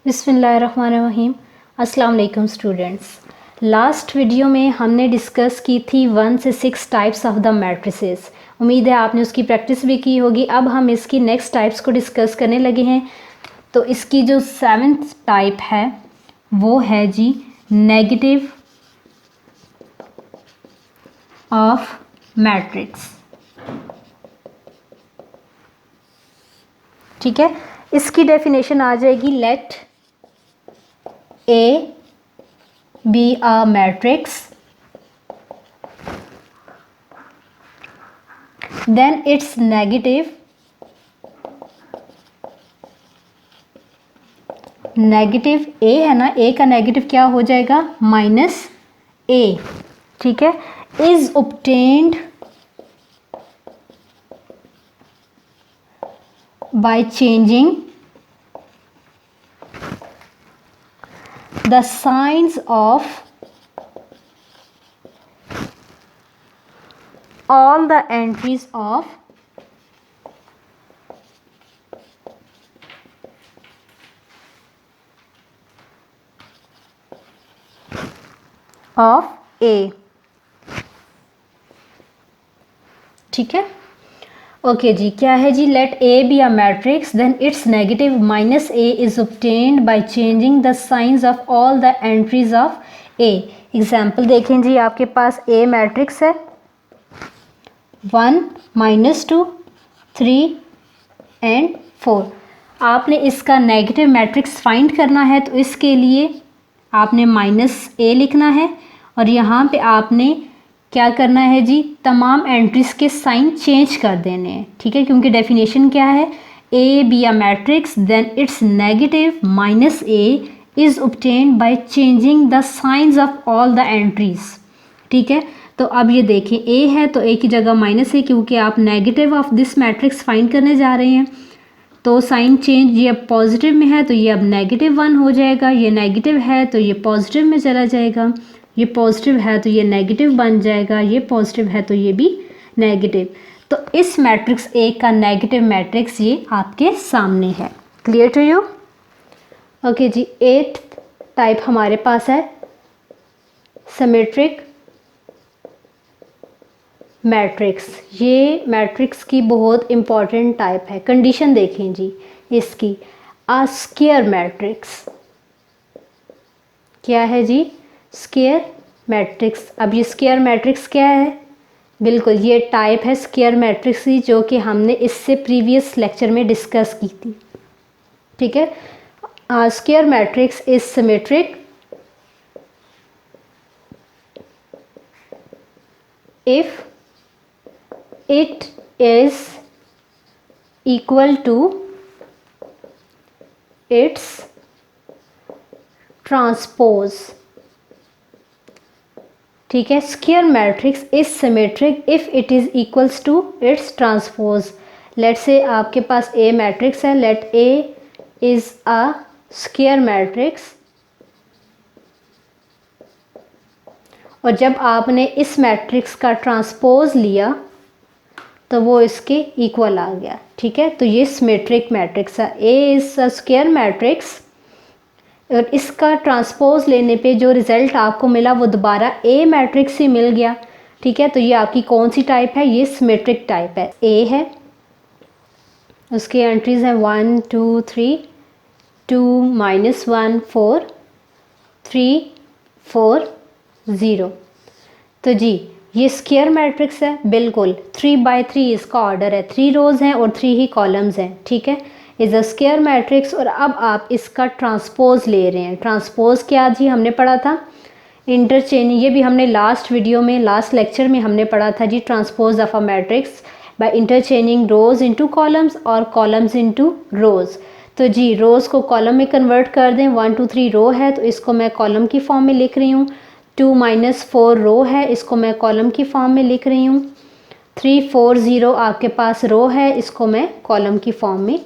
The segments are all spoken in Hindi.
बिस्मिल्लाहिर्रहमानिर्रहीम। अस्सलाम वालेकुम स्टूडेंट्स। लास्ट वीडियो में हमने डिस्कस की थी 1 से 6 टाइप्स ऑफ द मैट्रिसेस। उम्मीद है आपने उसकी प्रैक्टिस भी की होगी। अब हम इसकी नेक्स्ट टाइप्स को डिस्कस करने लगे हैं। तो इसकी जो 7th टाइप है वो है जी नेगेटिव ऑफ मैट्रिक्स। ठीक है, इसकी डेफिनेशन आ जाएगी let A B a matrix then it's negative A है ना, ए का नेगेटिव क्या हो जाएगा -a। ठीक है, is obtained by changing the signs of all the entries of A। ठीक है, ओके जी। क्या है जी, let A B a matrix then it's negative -a is obtained by changing the signs of all the entries of A. Example देखें जी, आपके पास ए मैट्रिक्स है 1 -2 3 एंड 4। आपने इसका नेगेटिव मैट्रिक्स फाइंड करना है तो इसके लिए आपने -a लिखना है और यहाँ पे आपने क्या करना है जी, तमाम एंट्रीज के साइन चेंज कर देने हैं। ठीक है, क्योंकि डेफिनेशन क्या है, A B a matrix then it's negative -a is obtained by changing the signs of all the entries. ठीक है, तो अब ये देखें ए है तो ए की जगह -a, क्योंकि आप negative of this matrix find करने जा रहे हैं। तो साइन चेंज, ये अब पॉजिटिव में है तो ये अब -1 हो जाएगा, ये नेगेटिव है तो ये पॉजिटिव में चला जाएगा, ये पॉजिटिव है तो ये नेगेटिव बन जाएगा, ये पॉजिटिव है तो ये भी नेगेटिव। तो इस मैट्रिक्स ए का नेगेटिव मैट्रिक्स ये आपके सामने है। Clear to you? ओके जी। 8th टाइप हमारे पास है सिमेट्रिक मैट्रिक्स। ये मैट्रिक्स की बहुत इम्पॉर्टेंट टाइप है। कंडीशन देखें जी इसकी, अ स्क्वायर मैट्रिक्स। क्या है जी? Square matrix. अब ये स्क्वायर मैट्रिक्स क्या है? बिल्कुल ये टाइप है स्क्वायर मैट्रिक्स की, जो कि हमने इससे प्रीवियस लेक्चर में डिस्कस की थी। ठीक है, square matrix is symmetric if it is equal to its transpose. ठीक है, square matrix is symmetric if it is equals to its transpose. Let से आपके पास ए मैट्रिक्स है, let A is a square matrix, और जब आपने इस मैट्रिक्स का ट्रांसपोज लिया तो वो इसके इक्वल आ गया। ठीक है, तो ये सिमेट्रिक मैट्रिक्स है। ए इज अ स्क्वायर मैट्रिक्स और इसका ट्रांसपोज लेने पे जो रिज़ल्ट आपको मिला वो दोबारा ए मैट्रिक्स ही मिल गया। ठीक है, तो ये आपकी कौन सी टाइप है? ये सिमेट्रिक टाइप है। ए है, उसके एंट्रीज हैं 1 2 3 2 -1 4 3 4 0। तो जी ये स्क्वायर मैट्रिक्स है। बिल्कुल 3/3 इसका ऑर्डर है, 3 रोज़ हैं और 3 ही कॉलम्स हैं। ठीक है, इज़ अ स्क्वायर मैट्रिक्स। और अब आप इसका ट्रांसपोज ले रहे हैं। ट्रांसपोज क्या जी हमने पढ़ा था? इंटरचेंज। ये भी हमने लास्ट वीडियो में, लास्ट लेक्चर में हमने पढ़ा था जी, transpose of a matrix by interchanging rows into columns और कॉलम्स इनटू रोज़। तो जी रोज़ को कॉलम में कन्वर्ट कर दें। 1 2 3 रो है तो इसको मैं कॉलम की फॉर्म में लिख रही हूँ। 2 -4 रो है, इसको मैं कॉलम की फॉर्म में लिख रही हूँ। 3 4 0 आपके पास रो है, इसको मैं कॉलम की फॉर्म में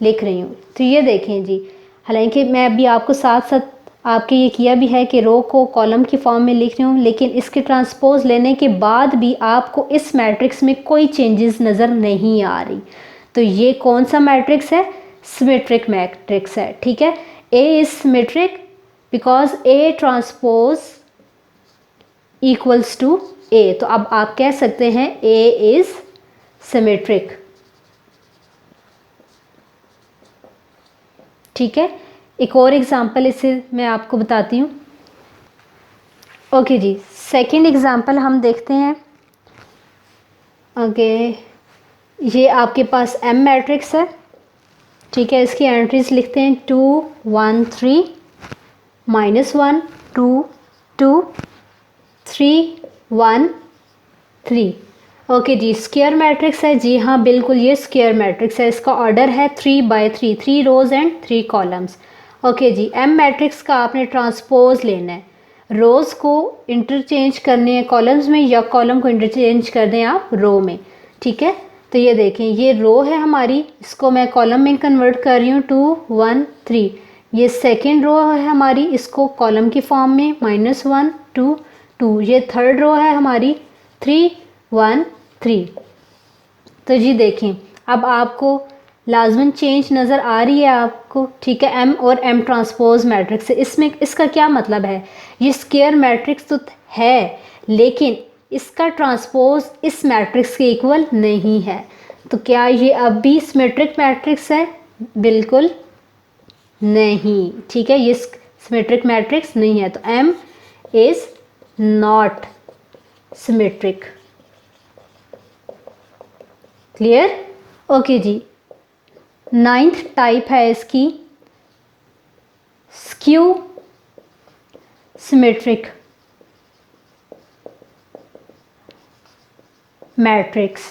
लिख रही हूँ। तो ये देखें जी, हालांकि मैं अभी आपको साथ साथ आपके ये किया भी है कि रो को कॉलम की फॉर्म में लिख रही हूँ, लेकिन इसके ट्रांसपोज लेने के बाद भी आपको इस मैट्रिक्स में कोई चेंजेस नज़र नहीं आ रही। तो ये कौन सा मैट्रिक्स है? सिमेट्रिक मैट्रिक्स है। ठीक है, A is symmetric because A transpose equals to A। तो अब आप कह सकते हैं A is symmetric। ठीक है, एक और एग्जाम्पल इससे मैं आपको बताती हूँ। ओके जी, सेकंड एग्जाम्पल हम देखते हैं। ओके, ये आपके पास M मैट्रिक्स है। ठीक है, इसकी एंट्रीज लिखते हैं 2 1 3 -1 2 2 3 1 3। ओके जी, स्क्वायर मैट्रिक्स है। जी हाँ, बिल्कुल ये स्क्वायर मैट्रिक्स है। इसका ऑर्डर है 3/3, 3 रोज एंड 3 कॉलम्स। ओके जी, एम मैट्रिक्स का आपने ट्रांसपोज लेना है। रोज को इंटरचेंज करने हैं कॉलम्स में, या कॉलम को इंटरचेंज कर दें आप रो में। ठीक है, तो ये देखें, ये रो है हमारी, इसको मैं कॉलम में कन्वर्ट कर रही हूँ 2 1 3। ये सेकेंड रो है हमारी, इसको कॉलम की फॉर्म में -1 2 2। ये थर्ड रो है हमारी 3 1 3। तो जी देखें, अब आपको लाजमन चेंज नज़र आ रही है आपको। ठीक है, एम और एम ट्रांसपोज मैट्रिक्स से, इसमें इसका क्या मतलब है, ये स्क्वायर मैट्रिक्स तो है लेकिन इसका ट्रांसपोज इस मैट्रिक्स के इक्वल नहीं है। तो क्या ये अब भी सिमेट्रिक मैट्रिक्स है? बिल्कुल नहीं। ठीक है, ये सिमेट्रिक मैट्रिक्स नहीं है, तो M is not symmetric. Clear? Okay जी, नाइन्थ टाइप है इसकी स्क्यू सिमेट्रिक मैट्रिक्स।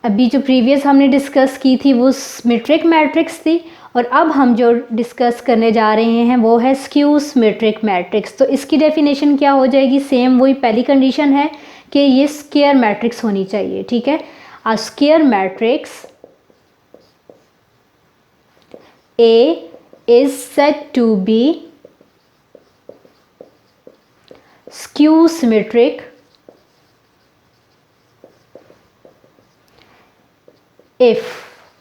अभी जो प्रीवियस हमने डिस्कस की थी वो सिमेट्रिक मैट्रिक्स थी, और अब हम जो डिस्कस करने जा रहे हैं वो है स्क्यू सिमेट्रिक मैट्रिक्स। तो इसकी डेफिनेशन क्या हो जाएगी? सेम वही पहली कंडीशन है कि ये स्क्वायर मैट्रिक्स होनी चाहिए। ठीक है, a square matrix A is said to be skew symmetric if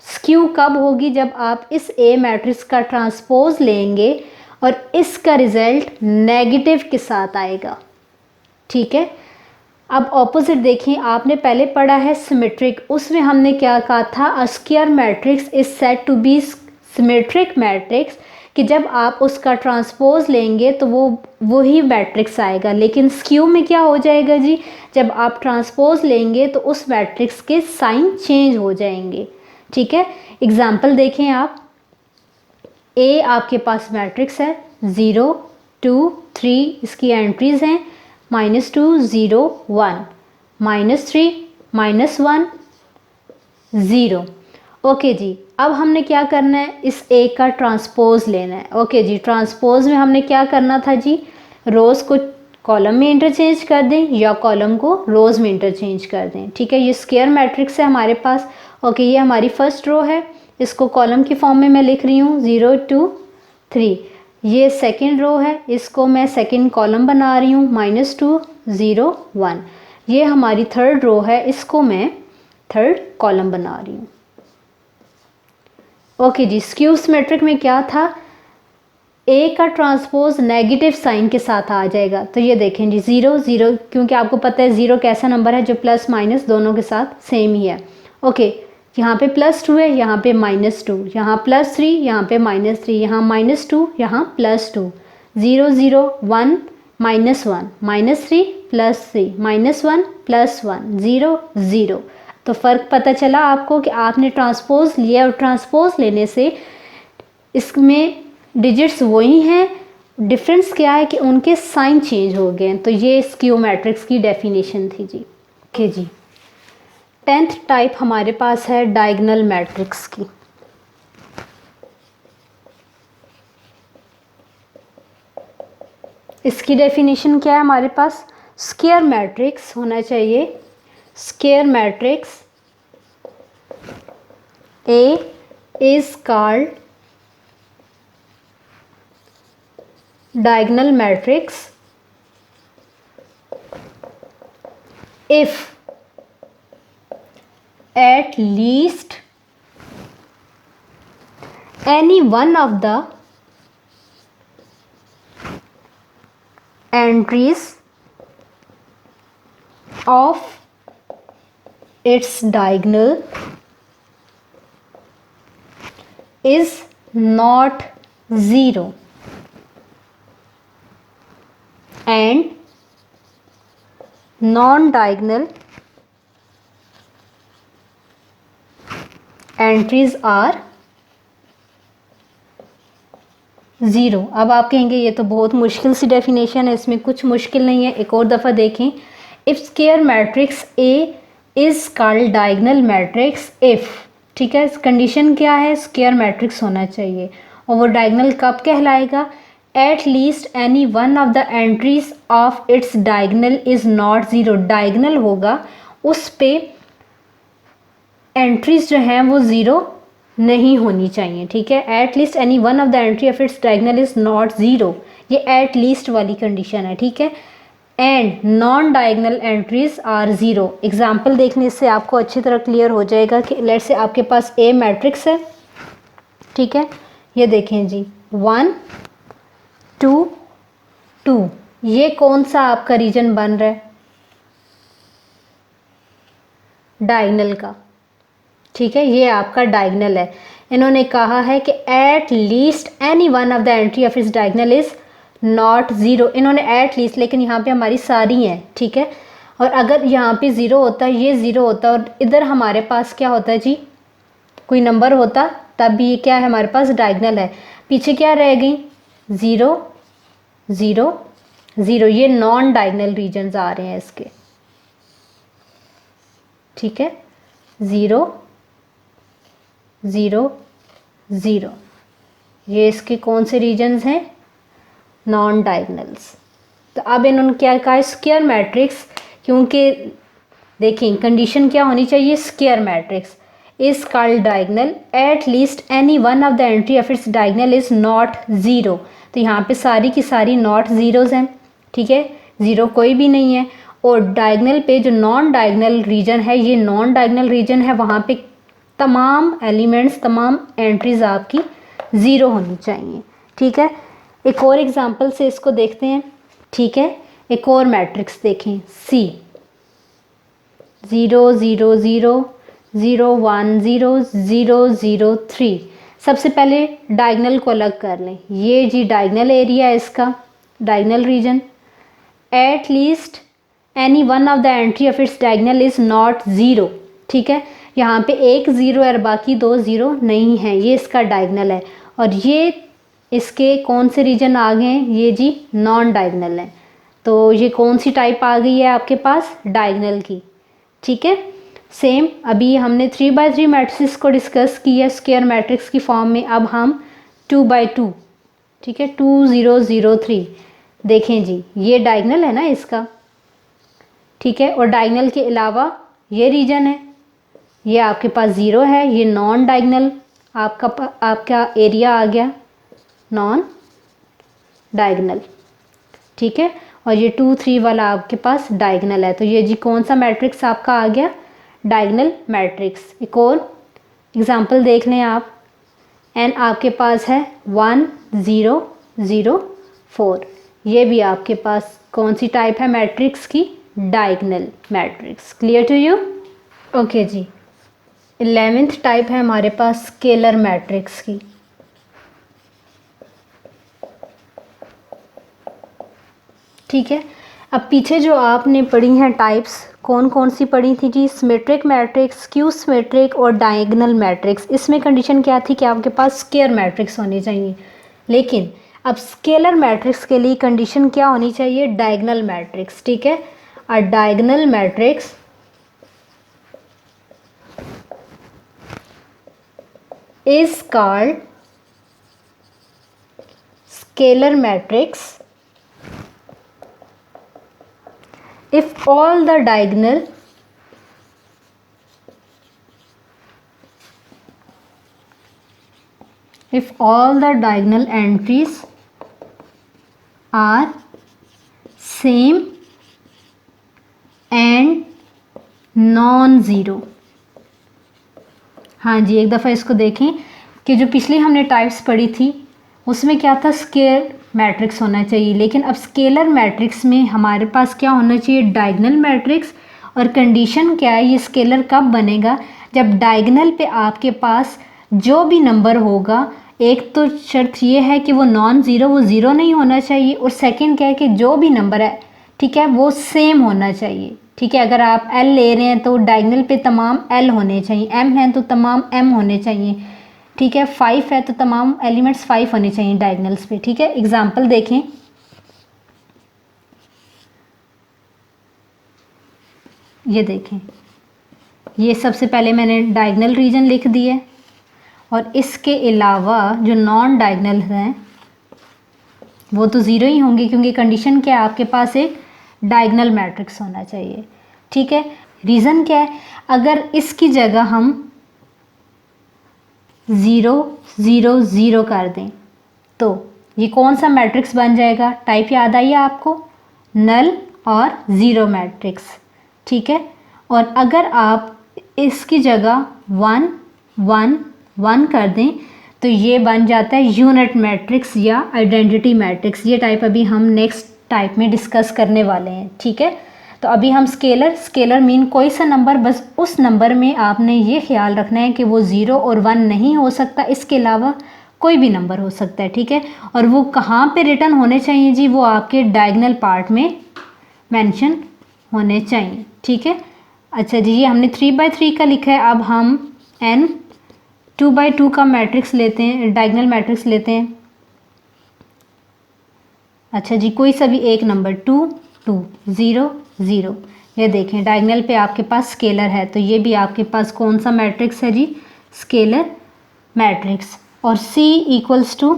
skew कब होगी? जब आप इस A मैट्रिक्स का ट्रांसपोज लेंगे और इसका रिजल्ट नेगेटिव के साथ आएगा। ठीक है, अब ऑपोजिट देखिए, आपने पहले पढ़ा है सिमेट्रिक, उसमें हमने क्या कहा था? A square matrix is said to be symmetric matrix, कि जब आप उसका ट्रांसपोज लेंगे तो वो वही मैट्रिक्स आएगा। लेकिन स्क्यू में क्या हो जाएगा जी? जब आप ट्रांसपोज लेंगे तो उस मैट्रिक्स के साइन चेंज हो जाएंगे। ठीक है, एग्जाम्पल देखें आप। ए आपके पास मैट्रिक्स है 0 2 3, इसकी एंट्रीज हैं -2 0 1 -3 -1 0। ओके जी, अब हमने क्या करना है? इस ए का ट्रांसपोज लेना है। ओके जी, ट्रांसपोज में हमने क्या करना था जी? रोज को कॉलम में इंटरचेंज कर दें या कॉलम को रोज में इंटरचेंज कर दें। ठीक है, ये स्क्वायर मैट्रिक्स है हमारे पास। ओके, ये हमारी फर्स्ट रो है, इसको कॉलम की फॉर्म में मैं लिख रही हूँ 0 2 3। ये सेकंड रो है, इसको मैं सेकंड कॉलम बना रही हूँ -2 0 1। ये हमारी थर्ड रो है, इसको मैं थर्ड कॉलम बना रही हूँ। ओके जी, स्क्यू सिमेट्रिक में क्या था? ए का ट्रांसपोज नेगेटिव साइन के साथ आ जाएगा। तो ये देखें जी 0 0, क्योंकि आपको पता है 0 कैसा नंबर है जो प्लस माइनस दोनों के साथ सेम ही है। ओके, यहाँ पे +2 है, यहाँ पे -2, यहाँ +3, यहाँ पे -3, यहाँ -2, यहाँ +2, 0 0 1 -1 -3 +3 -1 +1 0 0। तो फ़र्क पता चला आपको कि आपने ट्रांसपोज लिया, और ट्रांसपोज लेने से इसमें डिजिट्स वही हैं, डिफरेंस क्या है कि उनके साइन चेंज हो गए। तो ये स्क्यू मैट्रिक्स की डेफिनेशन थी जी। ओके जी, 10th टाइप हमारे पास है डायगोनल मैट्रिक्स की। इसकी डेफिनेशन क्या है हमारे पास? स्क्वायर मैट्रिक्स होना चाहिए। Square matrix A is called diagonal matrix if at least any one of the entries of its diagonal is not 0 and non-diagonal entries are 0। अब आप कहेंगे ये तो बहुत मुश्किल सी डेफिनेशन है, इसमें कुछ मुश्किल नहीं है। एक और दफ़ा देखें, if square matrix A is called diagonal matrix if, ठीक है, कंडीशन क्या है, स्क्वायर मैट्रिक्स होना चाहिए। और वो डायगोनल कब कहलाएगा, eight least any one of the entries of its diagonal is not 0। Diagonal होगा उस पे एंट्रीज जो हैं वो 0 नहीं होनी चाहिए, ठीक है। At least any one of the entry of its diagonal is not 0, ये एट लीस्ट वाली कंडीशन है, ठीक है। And non diagonal entries are 0। Example देखने से आपको अच्छी तरह क्लियर हो जाएगा कि लेट से आपके पास ए मैट्रिक्स है, ठीक है, ये देखें जी 1 2 2, ये कौन सा आपका रीजन बन रहा है, डायगोनल का, ठीक है, ये आपका डायगोनल है। इन्होंने कहा है कि eight least any one of the entry of इस डायगोनल इज़ नॉट 0। इन्होंने एट लीस्ट, लेकिन यहाँ पे हमारी सारी हैं, ठीक है। और अगर यहाँ पे 0 होता, ये 0 होता और इधर हमारे पास क्या होता है जी, कोई नंबर होता, तब भी ये क्या है, हमारे पास डायगोनल है। पीछे क्या रह गई, 0 0 0, ये नॉन डायगोनल रीजन्स आ रहे हैं इसके, ठीक है, 0 0 0, ये इसके कौन से रीजन्स हैं, नॉन डायगोनल्स। तो अब इन्होंने क्या कहा, स्क्वायर मैट्रिक्स, क्योंकि देखें कंडीशन क्या होनी चाहिए, square matrix is called diagonal eight least any one of the entry of its diagonal is not 0। तो यहाँ पे सारी की सारी नॉट जीरोज हैं, ठीक है, 0 कोई भी नहीं है। और डायगोनल पे जो नॉन डायगोनल रीजन है, ये नॉन डायगोनल रीजन है, वहाँ पे तमाम एलिमेंट्स, तमाम एंट्रीज आपकी 0 होनी चाहिए, ठीक है। एक और एग्जांपल से इसको देखते हैं, ठीक है। एक और मैट्रिक्स देखें, C 0 0 0 0 1 0 0 0 3। सबसे पहले डायगोनल को अलग कर लें, ये जी डायगोनल एरिया है इसका, diagonal region. At least any one of the entry of its diagonal is not 0, ठीक है। यहाँ पे एक 0 और बाकी 2 0 नहीं है, ये इसका डायगोनल है। और ये इसके कौन से रीजन आ गए हैं, ये जी नॉन डायगोनल है। तो ये कौन सी टाइप आ गई है आपके पास, डायगोनल की, ठीक है। सेम अभी हमने 3x3 मैट्रिक्स को डिस्कस किया स्क्वायर मैट्रिक्स की फॉर्म में, अब हम 2x2, ठीक है, 2 0 0 3। देखें जी ये डायगोनल है ना इसका, ठीक है। और डायगोनल के अलावा ये रीजन है, ये आपके पास 0 है, ये नॉन डायगोनल आपका एरिया आ गया, नॉन डायगोनल, ठीक है। और ये 2 3 वाला आपके पास डायगोनल है। तो ये जी कौन सा मैट्रिक्स आपका आ गया, डायगोनल मैट्रिक्स। एक और एग्जांपल देख लें आप, एन आपके पास है 1 0 0 4, ये भी आपके पास कौन सी टाइप है मैट्रिक्स की, diagonal matrix. Clear to you, okay जी। 11th टाइप है हमारे पास स्केलर मैट्रिक्स की, ठीक है। अब पीछे जो आपने पढ़ी हैं टाइप्स, कौन कौन सी पढ़ी थी जी, सिमेट्रिक मैट्रिक्स, स्क्यू सिमेट्रिक और डायगोनल मैट्रिक्स। इसमें कंडीशन क्या थी कि आपके पास स्क्वायर मैट्रिक्स होनी चाहिए, लेकिन अब स्केलर मैट्रिक्स के लिए कंडीशन क्या होनी चाहिए, डायगोनल मैट्रिक्स, ठीक है। अ diagonal matrix is called scalar matrix if all the diagonal entries are same and non-zero। हाँ जी, एक दफ़ा इसको देखें कि जो पिछली हमने टाइप्स पढ़ी थी, उसमें क्या था, स्केलर मैट्रिक्स होना चाहिए। लेकिन अब स्केलर मैट्रिक्स में हमारे पास क्या होना चाहिए, डायगोनल मैट्रिक्स। और कंडीशन क्या है, ये स्केलर कब बनेगा, जब डायगोनल पे आपके पास जो भी नंबर होगा, एक तो शर्त ये है कि वो नॉन ज़ीरो, वो ज़ीरो नहीं होना चाहिए, और सेकंड क्या है कि जो भी नंबर है, ठीक है, वो सेम होना चाहिए। ठीक है, अगर आप एल ले रहे हैं तो डायगोनल पे तमाम एल होने चाहिए, एम है तो तमाम एम होने चाहिए। ठीक है, 5 है तो तमाम एलिमेंट्स 5 होने चाहिए डायगोनल्स पे। ठीक है, एग्जांपल देखें, ये देखें, ये सबसे पहले मैंने डायगोनल रीजन लिख दिया, और इसके अलावा जो नॉन डायगोनल हैं वो तो ज़ीरो ही होंगे, क्योंकि कंडीशन क्या है, आपके पास एक डायगोनल मैट्रिक्स होना चाहिए। ठीक है, रीज़न क्या है, अगर इसकी जगह हम 0 0 0 कर दें तो ये कौन सा मैट्रिक्स बन जाएगा, टाइप याद आई है आपको, नल और ज़ीरो मैट्रिक्स। ठीक है, और अगर आप इसकी जगह 1 1 1 कर दें तो ये बन जाता है यूनिट मैट्रिक्स या आइडेंटिटी मैट्रिक्स। ये टाइप अभी हम नेक्स्ट टाइप में डिस्कस करने वाले हैं। ठीक है, तो अभी हम स्केलर मीन कोई सा नंबर, बस उस नंबर में आपने ये ख्याल रखना है कि वो 0 और 1 नहीं हो सकता, इसके अलावा कोई भी नंबर हो सकता है। ठीक है, और वो कहाँ पे रिटर्न होने चाहिए जी, वो आपके डायगोनल पार्ट में मेंशन होने चाहिए। ठीक है, अच्छा जी, ये हमने 3/3 का लिखा है। अब हम n 2/2 का मैट्रिक्स लेते हैं, डायगोनल मैट्रिक्स लेते हैं। अच्छा जी, कोई सा भी एक नंबर 2 2 0 0, ये देखें डायगोनल पे आपके पास स्केलर है, तो ये भी आपके पास कौन सा मैट्रिक्स है जी, स्केलर मैट्रिक्स। और c =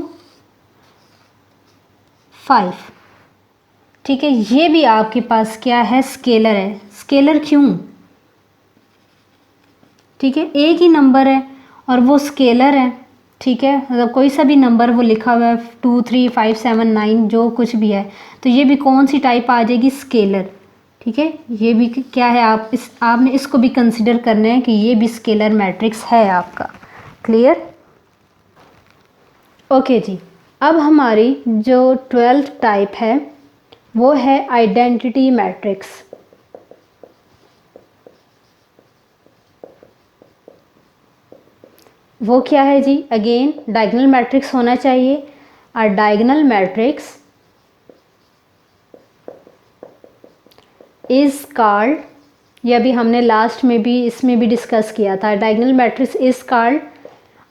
5। ठीक है, ये भी आपके पास क्या है, स्केलर है। स्केलर क्यों, ठीक है, एक ही नंबर है और वो स्केलर है। ठीक है, मतलब कोई सा भी नंबर वो लिखा हुआ है 2 3 5 7 9 जो कुछ भी है, तो ये भी कौन सी टाइप आ जाएगी, स्केलर। ठीक है, ये भी क्या है, आपने इसको भी कंसिडर करना है कि ये भी स्केलर मैट्रिक्स है आपका। क्लियर, ओके जी। अब हमारी जो 12th टाइप है वो है आइडेंटिटी मैट्रिक्स। वो क्या है जी, अगेन डायगोनल मैट्रिक्स होना चाहिए। और डायगोनल मैट्रिक्स इज कॉल्ड, यह भी हमने लास्ट में भी इसमें भी डिस्कस किया था, diagonal matrix is called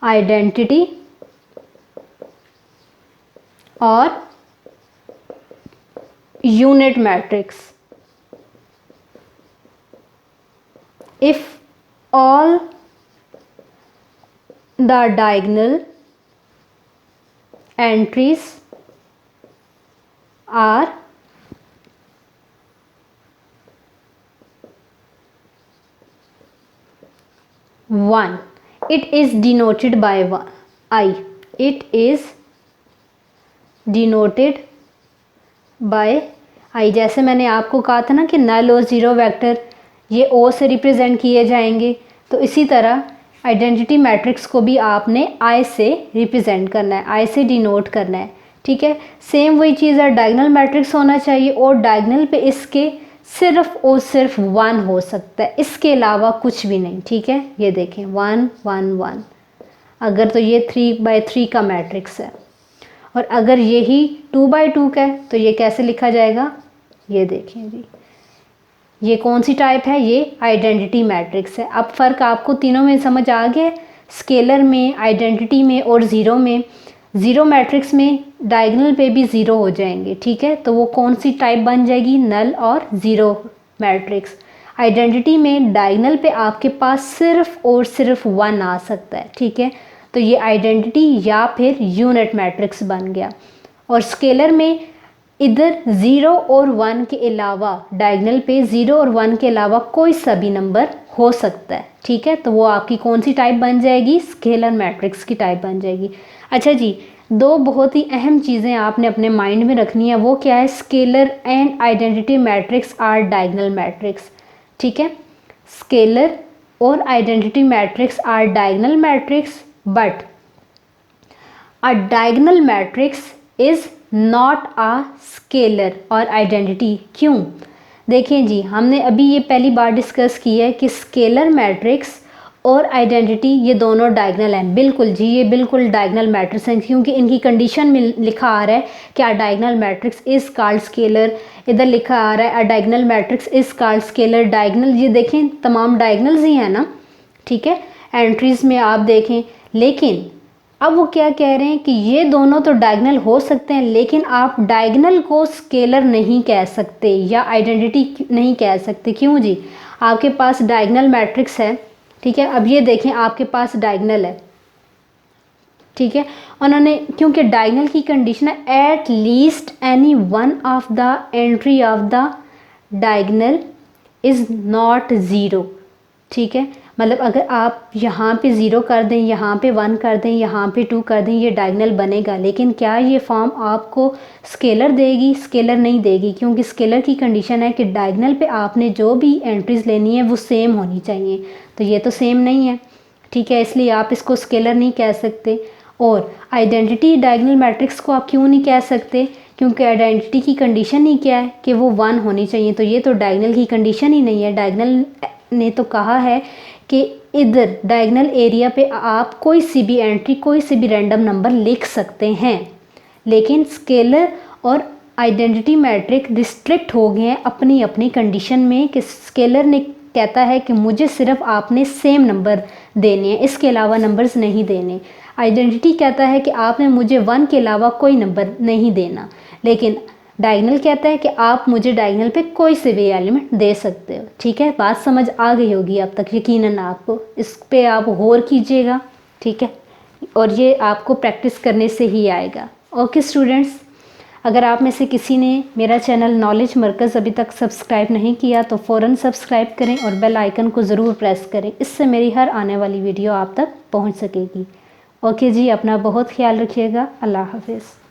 identity और unit matrix if all the diagonal entries are one. It is denoted by I. It is denoted by I। जैसे मैंने आपको कहा था ना कि नल और ज़ीरो वेक्टर ये O से रिप्रेजेंट किए जाएंगे, तो इसी तरह आइडेंटिटी मैट्रिक्स को भी आपने आई से रिप्रेजेंट करना है, आई से डिनोट करना है। ठीक है, सेम वही चीज़ है, डायगोनल मैट्रिक्स होना चाहिए और डायगोनल पे इसके सिर्फ और सिर्फ 1 हो सकता है, इसके अलावा कुछ भी नहीं। ठीक है, ये देखें 1 1 1, अगर तो ये 3/3 का मैट्रिक्स है, और अगर यही 2/2 का है तो ये कैसे लिखा जाएगा, ये देखें जी, ये कौन सी टाइप है, ये आइडेंटिटी मैट्रिक्स है। अब फ़र्क आपको तीनों में समझ आ गया, स्केलर में, आइडेंटिटी में और ज़ीरो में। ज़ीरो मैट्रिक्स में डायगोनल पे भी ज़ीरो हो जाएंगे। ठीक है, तो वो कौन सी टाइप बन जाएगी, नल और ज़ीरो मैट्रिक्स। आइडेंटिटी में डायगोनल पे आपके पास सिर्फ और सिर्फ 1 आ सकता है। ठीक है, तो ये आइडेंटिटी या फिर यूनिट मैट्रिक्स बन गया। और स्केलर में इधर 0 और 1 के अलावा, डायगोनल पे 0 और 1 के अलावा कोई सा भी नंबर हो सकता है। ठीक है, तो वो आपकी कौन सी टाइप बन जाएगी, स्केलर मैट्रिक्स की टाइप बन जाएगी। अच्छा जी, दो बहुत ही अहम चीज़ें आपने अपने माइंड में रखनी है, वो क्या है, scalar and identity matrix are diagonal matrix. ठीक है, स्केलर और identity matrix are diagonal matrix, but a diagonal matrix is not a scalar और आइडेंटिटी। क्यों? देखें जी, हमने अभी ये पहली बार डिस्कस की है कि स्केलर मैट्रिक्स और आइडेंटिटी ये दोनों डायगोनल हैं। बिल्कुल जी, ये बिल्कुल डायगोनल मैट्रिक्स हैं, क्योंकि इनकी कंडीशन में लिखा आ रहा है कि अ diagonal matrix is called scalar. इधर लिखा आ रहा है अ diagonal matrix is called scalar. Diagonal ये देखें तमाम डायगोनल्स ही हैं ना, ठीक है, एंट्रीज़ में आप देखें। लेकिन अब वो क्या कह रहे हैं कि ये दोनों तो डायगोनल हो सकते हैं, लेकिन आप डायगोनल को स्केलर नहीं कह सकते या आइडेंटिटी नहीं कह सकते। क्यों जी? आपके पास डायगोनल मैट्रिक्स है, ठीक है, अब ये देखें आपके पास डायगोनल है, ठीक है, उन्होंने क्योंकि डायगोनल की कंडीशन है at least any one of the entry of the diagonal is not zero, ठीक है, मतलब अगर आप यहाँ पे ज़ीरो कर दें, यहाँ पे 1 कर दें, यहाँ पे 2 कर दें, ये डायगोनल बनेगा। लेकिन क्या ये फॉर्म आपको स्केलर देगी? स्केलर नहीं देगी, क्योंकि स्केलर की कंडीशन है कि डायगोनल पे आपने जो भी एंट्रीज़ लेनी है वो सेम होनी चाहिए। तो ये तो सेम नहीं है, ठीक है, इसलिए आप इसको स्केलर नहीं कह सकते। और आइडेंटिटी डायगोनल मैट्रिक्स को आप क्यों नहीं कह सकते? क्योंकि आइडेंटिटी की कंडीशन ही क्या है कि वो 1 होनी चाहिए। तो ये तो डायगोनल की कंडीशन ही नहीं है। डायगोनल ने तो कहा है कि इधर डायगोनल एरिया पे आप कोई सी भी एंट्री, कोई सी भी रैंडम नंबर लिख सकते हैं। लेकिन स्केलर और आइडेंटिटी मैट्रिक रिस्ट्रिक्ट हो गए हैं अपनी अपनी कंडीशन में कि स्केलर ने कहता है कि मुझे सिर्फ आपने सेम नंबर देने हैं, इसके अलावा नंबर्स नहीं देने। आइडेंटिटी कहता है कि आपने मुझे 1 के अलावा कोई नंबर नहीं देना। लेकिन डायगोनल कहता है कि आप मुझे डायगोनल पे कोई से भी एलिमेंट दे सकते हो। ठीक है, बात समझ आ गई होगी अब तक यकीनन आपको। इस पे आप गौर कीजिएगा, ठीक है, और ये आपको प्रैक्टिस करने से ही आएगा। ओके स्टूडेंट्स, अगर आप में से किसी ने मेरा चैनल नॉलेज मरकज़ अभी तक सब्सक्राइब नहीं किया तो फ़ौरन सब्सक्राइब करें और बेल आइकन को ज़रूर प्रेस करें, इससे मेरी हर आने वाली वीडियो आप तक पहुंच सकेगी। ओके जी, अपना बहुत ख्याल रखिएगा। अल्लाह हाफिज़।